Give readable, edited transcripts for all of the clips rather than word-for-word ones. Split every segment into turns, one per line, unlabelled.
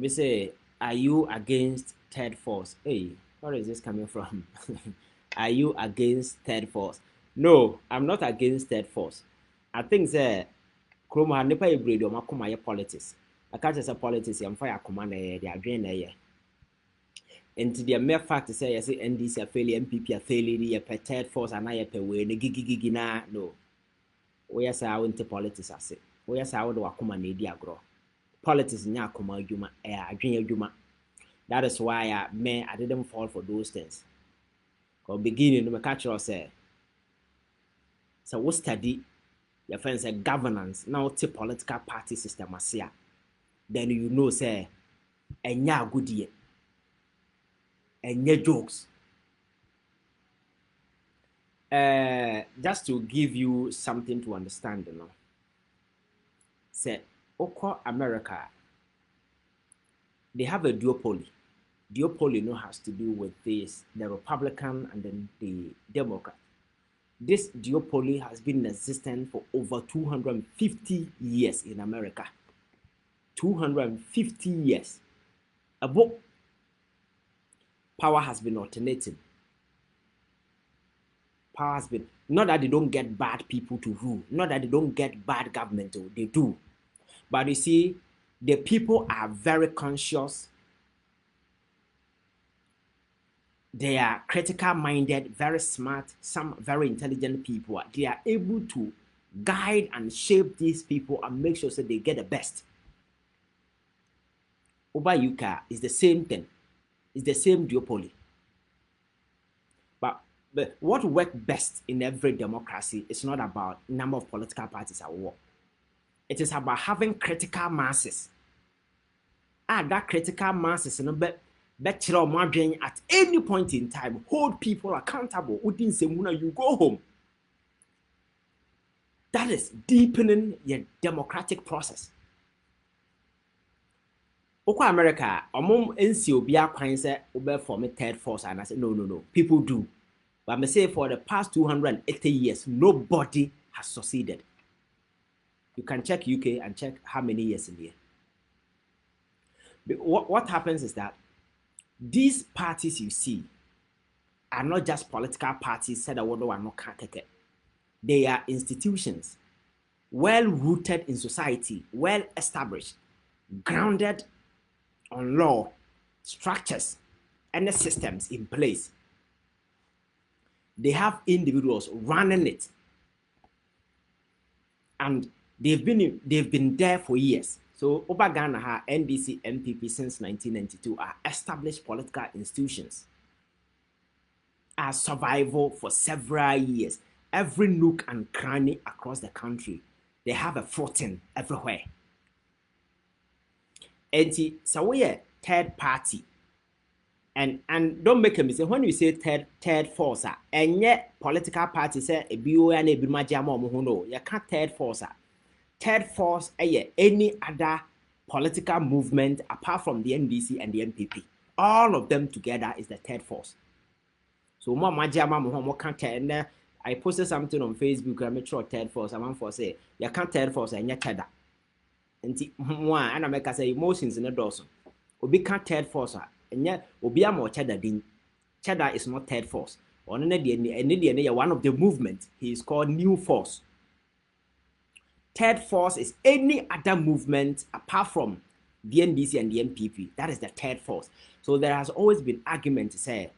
we say, are you against third force? Hey, where is this coming from? Are you against third force? No, I'm not against third force. I think that Chroma nipa breed or makoma politics. I can't say politics, I'm fire command the adrenaline. Into the mere fact to say, I say NDC a failure, MPP a failure, a third force, and I pay way, the gigi na no. We are say into politics, I say. We are say I would wakuma media grow. Politics nya akoma adwuma adwen adwuma. That is why I didn't fall for those things. Because beginning no catch us say so we study your friends say governance now to political party system asia. Then you know say enya good year. Enya jokes. Just to give you something to understand, you know. Say Oko America, they have a duopoly. Duopoly, you know, has to do with this, the Republican and then the Democrat. This duopoly has been in existence for over 250 years in America. 250 years. A book, power has been alternating. Power has been, not that they don't get bad people to rule, not that they don't get bad government, they do. But you see, the people are very conscious. They are critical minded, very smart, some very intelligent people. They are able to guide and shape these people and make sure that they get the best. Over UK is the same thing. It's the same duopoly. But what works best in every democracy is not about number of political parties at war. It is about having critical masses. That critical masses, you know, at any point in time, hold people accountable. You go home. That is deepening your democratic process. Oko America, NC Obia Quine said, Uber for me third force. And I said, no. People do. But I say for the past 280 years, nobody has succeeded. You can check UK and check how many years in here. What happens is that these parties you see are not just political parties, said they are institutions well rooted in society, well established, grounded on law, structures, and the systems in place. They have individuals running it, and they've been there for years. So Ghana, NDC, MPP since 1992 are established political institutions. Are survival for several years. Every nook and cranny across the country, they have a footing everywhere. And so we are third party. And don't make a mistake when you say third force, and yet political party say a BO and a Bimajamo, you can't third force. Third force, any other political movement apart from the NDC and the MPP. All of them together is the third force. So I posted something on Facebook. I made sure third force. I want to say you can't third force and you cheddar. And I make say emotions in the dozen. Obi can't third force. And yet, Obi am cheddar din. Cheddar is not third force. One of the movement. He is called New Force. Third force is any other movement apart from the NDC and the MPP. That is the third force. So there has always been argument to say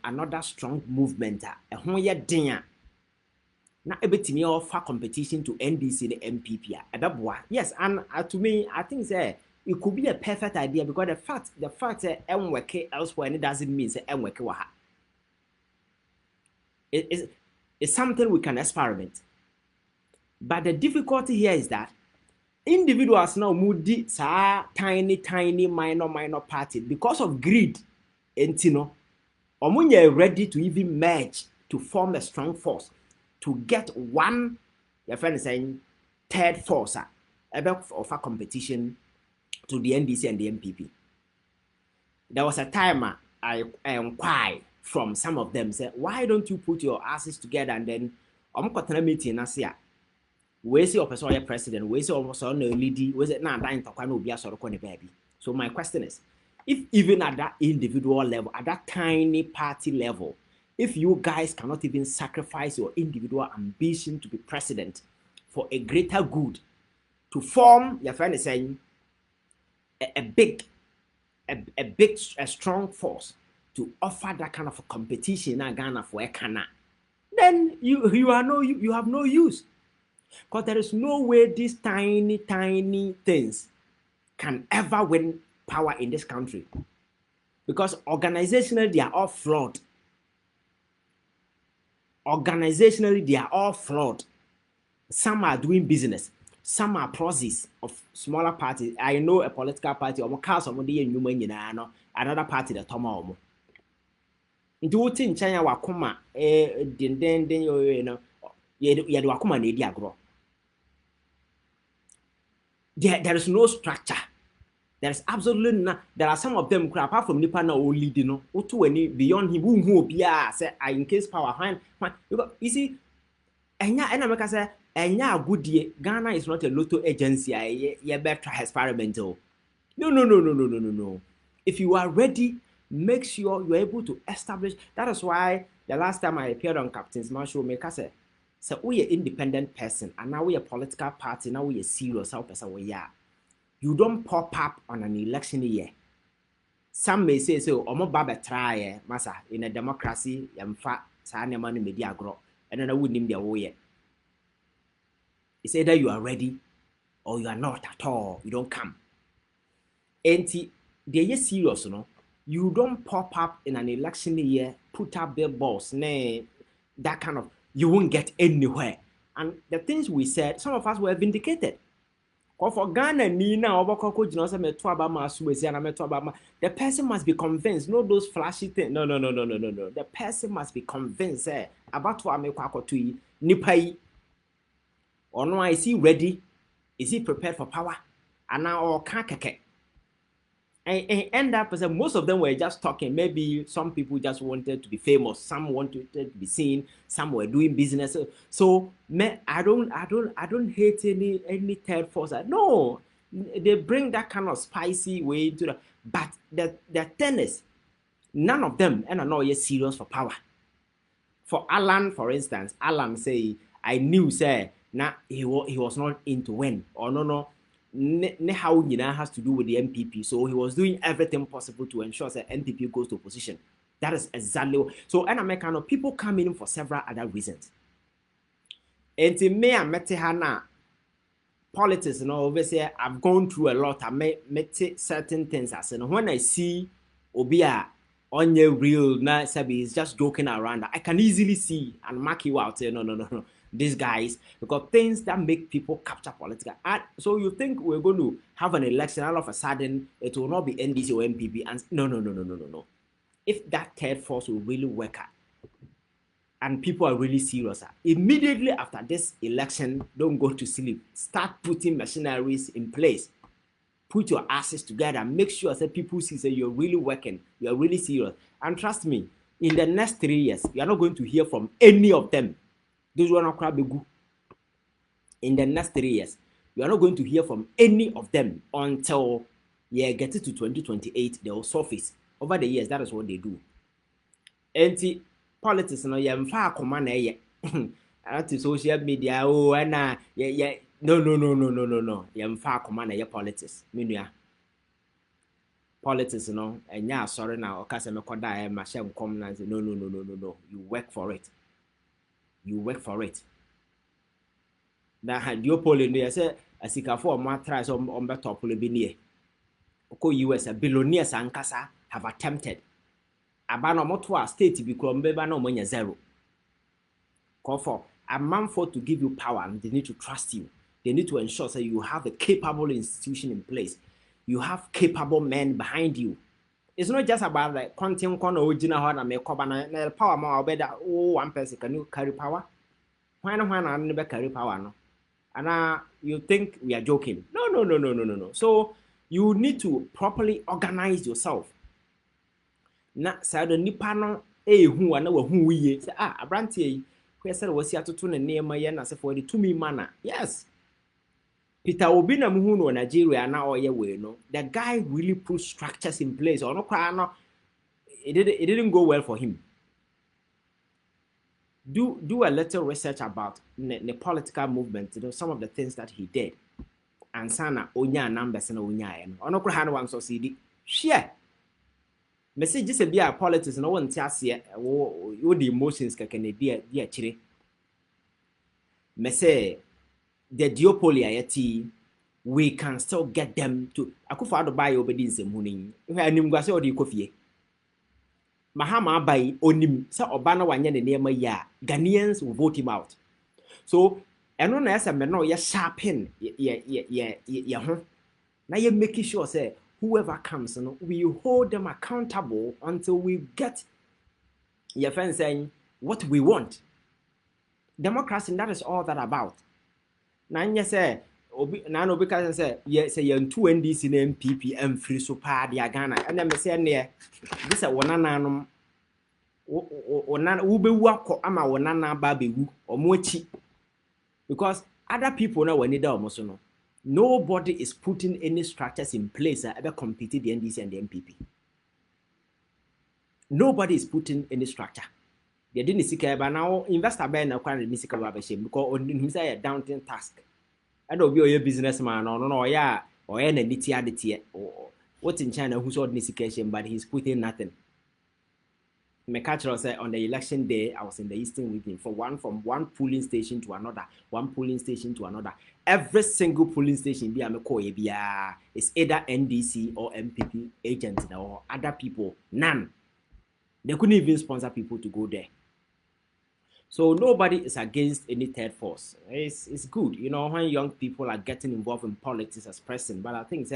another strong movement. Na ebetimi offer competition to NDC and MPP. Yes, and to me, I think it could be a perfect idea because the fact that work elsewhere and it doesn't mean say work waha. It's something we can experiment. But the difficulty here is that individuals now moody tiny minor party because of greed. And omunye ready to even merge to form a strong force to get one, your friend is saying, third force of a competition to the NDC and the MPP. There was a time I inquired from some of them, said, why don't you put your asses together and then meeting Asia? We see your president, we see almost on a lady, was it not dying to Kwano be a sort of baby? So my question is, if even at that individual level, at that tiny party level, if you guys cannot even sacrifice your individual ambition to be president for a greater good, to form, your friend is saying, a big, a strong force to offer that kind of a competition in Ghana for a Ghana, then you have no use. Because there is no way these tiny things can ever win power in this country. Because organizationally, they are all flawed. Organizationally, they are all flawed. Some are doing business. Some are process of smaller parties. I know a political party, another party that Toma. Nti wote nkyɛn a wakoma dendenden no yɛde wakoma na edi agorɔ. There is no structure. There is absolutely none. There are some of them apart from nipa na o lead no woto wani beyond him who obiara say in case power when because you see enya make say enya agudie. Ghana is not a lotto agency ye better experiment. No. If you are ready, make sure you are able to establish. That is why the last time I appeared on Captain's Man Show, make us say, so we are independent person, and now we are political party, now we are serious, how person we are. You don't pop up on an election year. Some may say, so, Omo Baba try, massa, in a democracy, fat, Sanya money media grow, and then I wouldn't name their way. It's either you are ready or you are not at all, you don't come. And they are serious, no? You don't pop up in an election year, put up billboards, that kind of, you won't get anywhere. And the things we said, some of us were vindicated. For Ghana, the person must be convinced, not those flashy things. No. The person must be convinced about what I'm going to or no, is he ready? Is he prepared for power? And now, or can't. And end up as most of them were just talking. Maybe some people just wanted to be famous, some wanted to be seen, some were doing business. So I don't hate any third force. No, they bring that kind of spicy way into the. But the thing is, none of them and I know you're serious for power. For Alan, for instance, Alan say I knew say nah he was not in to win or no. How has to do with the MPP, so he was doing everything possible to ensure that MPP goes to opposition. That is exactly so. And American people come in for several other reasons. And to me, I met Hannah politics, obviously I've gone through a lot. I met certain things. I said when I see Obia on your real na Sabi is just joking around, I can easily see and mark you out. Say no. These guys, because things that make people capture political. And so you think we're going to have an election, all of a sudden it will not be NDC or MPP? And no. If that third force will really work out and people are really serious, immediately after this election, don't go to sleep. Start putting machineries in place. Put your asses together. Make sure that people see that you're really working, you're really serious. And trust me, in the next 3 years, you're not going to hear from any of them. Those who are not crabby. In the next 3 years, you are not going to hear from any of them until you get it to 2028. They will surface. Over the years, that is what they do. And politics, you far command to social media. Oh, and no. You far command politics. Politics, and yeah, sorry now. Okaseme koda mashem come and say no. You work for it. You work for it. Now, had your polling there, say, as you can for my tries on better polybini. Oko US, a billionaires and Kasa have attempted. Abano Motua state to become no money zero. Call for a man for to give you power, and they need to trust you. They need to ensure that you have a capable institution in place. You have capable men behind you. It's not just about like content original and make power more better. Oh, one person can you carry power? Why I never carry power no? And you think we are joking? No. So you need to properly organize yourself. Na side nipa no who ana who we say abrantie who said was here to tune near my na say for the to me manner. Yes. Peter Obi na muhu no Nigeria na oye we no. The guy really put structures in place. Or no, it didn't go well for him. Do a little research about the political movement, some of the things that he did. And sana onya numbers na onya no. Ono kra no wan succeed. Share. Message say be politics no won ti ase wo the emotions keke na dia chire. Me say the duopoly ayati, we can still get them to Akufo-Addo buy obedi nsem hu ni. Anim gwa say odi kofie. Mahama by onim say oba na wanye ne nema ya. Ghanaians will vote him out. So eno na ese me no ye sharpen ye ho. Na ye making sure say whoever comes, we hold them accountable until we get your friend saying what we want. Democracy, that is all that about. Now, say, now, because say, yes, say, you're 2 NDC and MPP and free so pa dia Ghana. And then say, near this a one anum ube wako ama wanana baby or mochi. Because other people know when they almost know. Nobody is putting any structures in place that ever competed the NDC and the MPP. Nobody is putting any structure. They didn't see but now investor by now can't miss because on say a daunting task. I don't be a businessman or yeah or any nitty or what's in China who's ordinary situation, but he's putting nothing. McCarthy said on the election day, I was in the Eastern Region from one polling station to another, Every single polling station is either NDC or MPP agents or other people. None. They couldn't even sponsor people to go there. So nobody is against any third force. It's good, when young people are getting involved in politics as president. But I think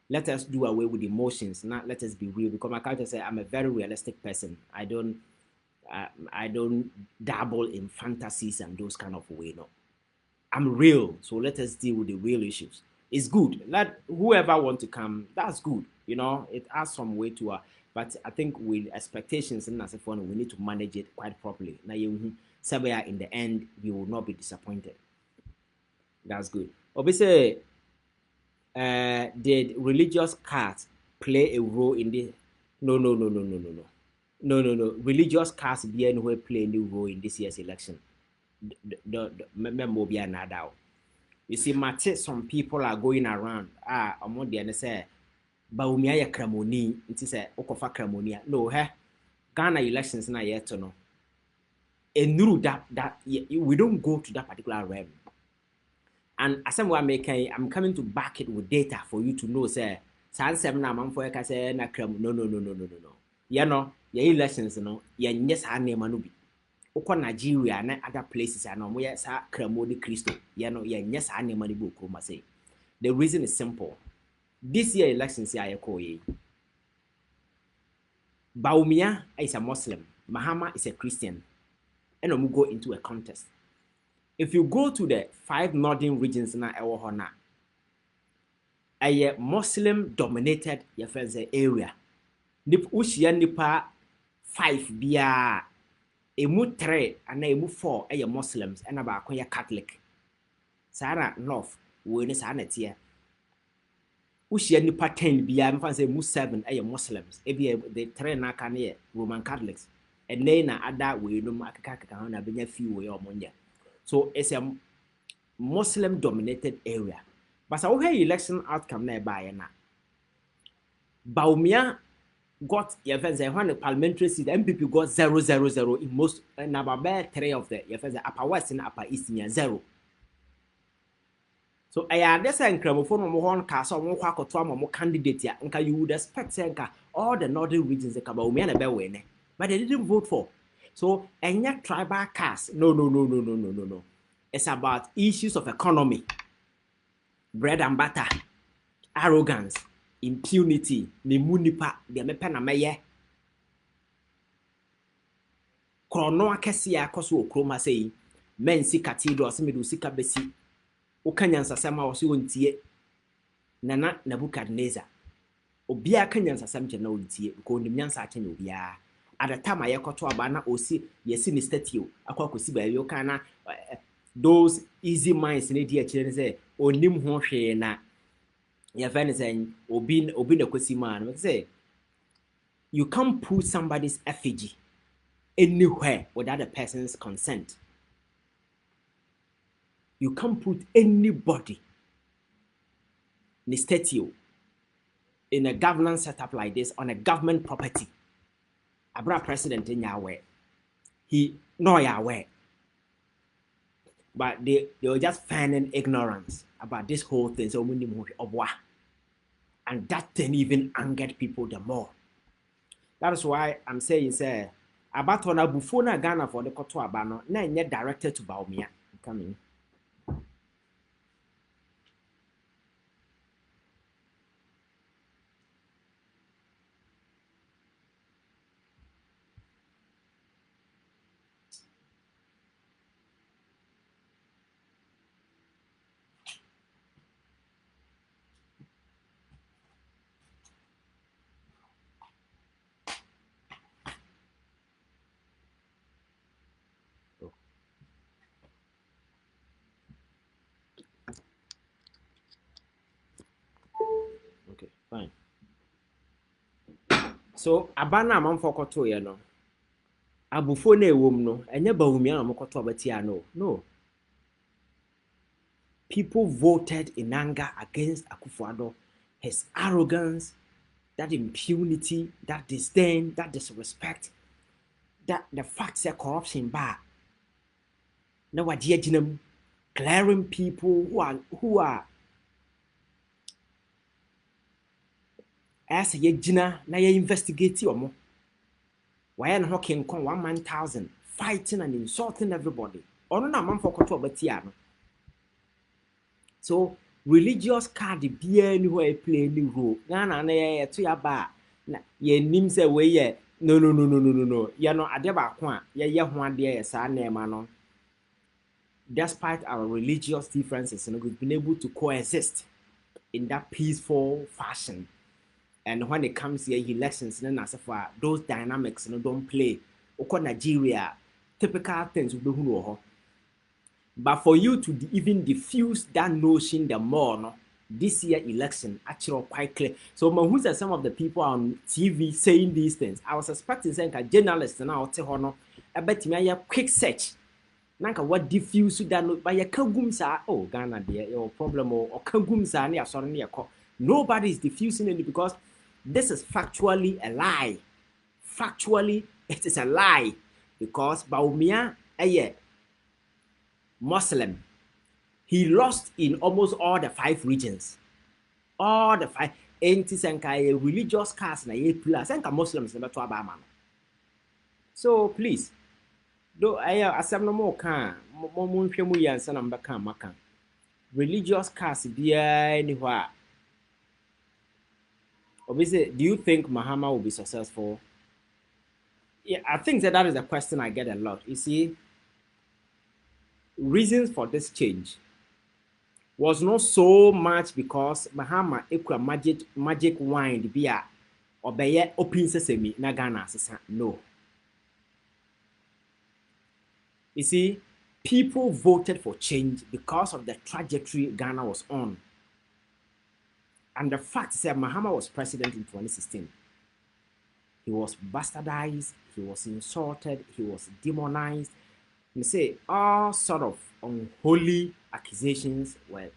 let us do away with emotions. Not let us be real. Because my culture say I'm a very realistic person. I don't dabble in fantasies and those kind of way. No, I'm real. So let us deal with the real issues. It's good. Let whoever want to come. That's good. It adds some way to but I think with expectations and as a phone, we need to manage it quite properly. Now, somewhere in the end, we will not be disappointed. That's good. Obviously, did religious cards play a role in the? No. Religious cards be anywhere play any role in this year's election. You see, Mate, some people are going around. I'm not the say. Baumia ya Kramoni, it is a Okofa Kramonia. No, Ghana elections na yet to know. And knew that we don't go to that particular realm. And as I'm coming to back it with data for you to know, say, San Semna Mamfoeka say na Kram. No. Your elections, yes, I name Manubi. Oko Nigeria and other places, I know, where Sa Kramodi Christo, yes, I name Manibu Kroma say. The reason is simple. This year elections are Baumia is a Muslim, Mahama is a Christian, and we go into a contest. If you go to the 5 northern regions na Ewohona, a Muslim dominated area. Nip Ushia Nipa 5 bia emu 3 and emu 4 a Muslims and about Catholic. Sarah North, we in Sanatia. Ushia nipa 10 bia mfa say mu 7 ay Muslims e bia the 3 na ka na Roman Catholics and then na other we no akaka na benya fi we omonye. So it's a Muslim dominated area. But so election outcome na ba na Baumia got when the parliamentary seat MPP got 000 in most number 3 of the upper west and upper east near 0. So I understand Cramophone Mohon Castle, Moquaco, candidate, and you would expect all the northern regions the Kabaumian Bewene, but they didn't vote for. So, and yet tribal cast. No. It's about issues of economy, bread and butter, arrogance, impunity, Nimunipa, the Mepanamaye. Cronoa Cassia Cosu Chroma say, men see cathedrals, Medusika Bessie. Okanyansa sama wasi wontie nana Nebukadnezar obia kanyansa samche na wontie ko nimnyansa ache obia at the time ayekoto aba na osi yesi ni statue akwa kosi ba yo kana those easy minds ne die akire ne say onim ho hwe na your friend is saying obi na kwesi man say you can't put somebody's effigy anywhere without the person's consent. You can't put anybody in a statue in a governance setup like this on a government property. Abra president in Yahweh. He no Yahweh. But they were just finding ignorance about this whole thing. So and that thing even angered people the more. That is why I'm saying, say, about on a bufona Ghana for the Koto Abano, na yet directed to Baumia. Coming. Okay, fine. So Abana Amamfo Koto, you know. Abufo na ewom no, enye Baumia na mokoto abatia no. People voted in anger against Akufo-Addo, his arrogance, that impunity, that disdain, that disrespect, that the fact that corruption bad. Now what clearing people who are as ye jina na ye investigate omo. Why an hawking con 1,000 fighting and insulting everybody. Or no man for control but no. So religious card be anywhere play any role. Ghana na ye to ya ba na ye nim say we ye no. Ye no ade ba ko a ye ho ade ye sa na ema no. Despite our religious differences, we've been able to coexist in that peaceful fashion. And when it comes to elections, then as far those dynamics don't play. Oko Nigeria, typical things will be. But for you to even diffuse that notion the more, no, this year election actually quite clear. So who said some of the people on TV saying these things? I was expecting saying a journalist now te hono. I bet me a quick search. Nanka what diffuse that no by a kagum sa oh Ghana there your problem or kagum sa near sorry near nobody is diffusing it because this is factually a lie. Factually, it is a lie because Baumia a Muslim. He lost in almost all the 5 regions. All the 5 anti-sankai religious cast na ye plus sanka Muslims never to Abama. So please. Though I asem no more can mo nhwe mu yansa na mbeka maka religious cast bia anywhere. Obviously, do you think Mahama will be successful? Yeah, I think that is a question I get a lot. You see, reasons for this change was not so much because Mahama equal magic wine bia obeye open sesame na Ghana sesa no. You see, people voted for change because of the trajectory Ghana was on. And the fact is that Mahama was president in 2016. He was bastardized, he was insulted, he was demonized. You say all sort of unholy accusations were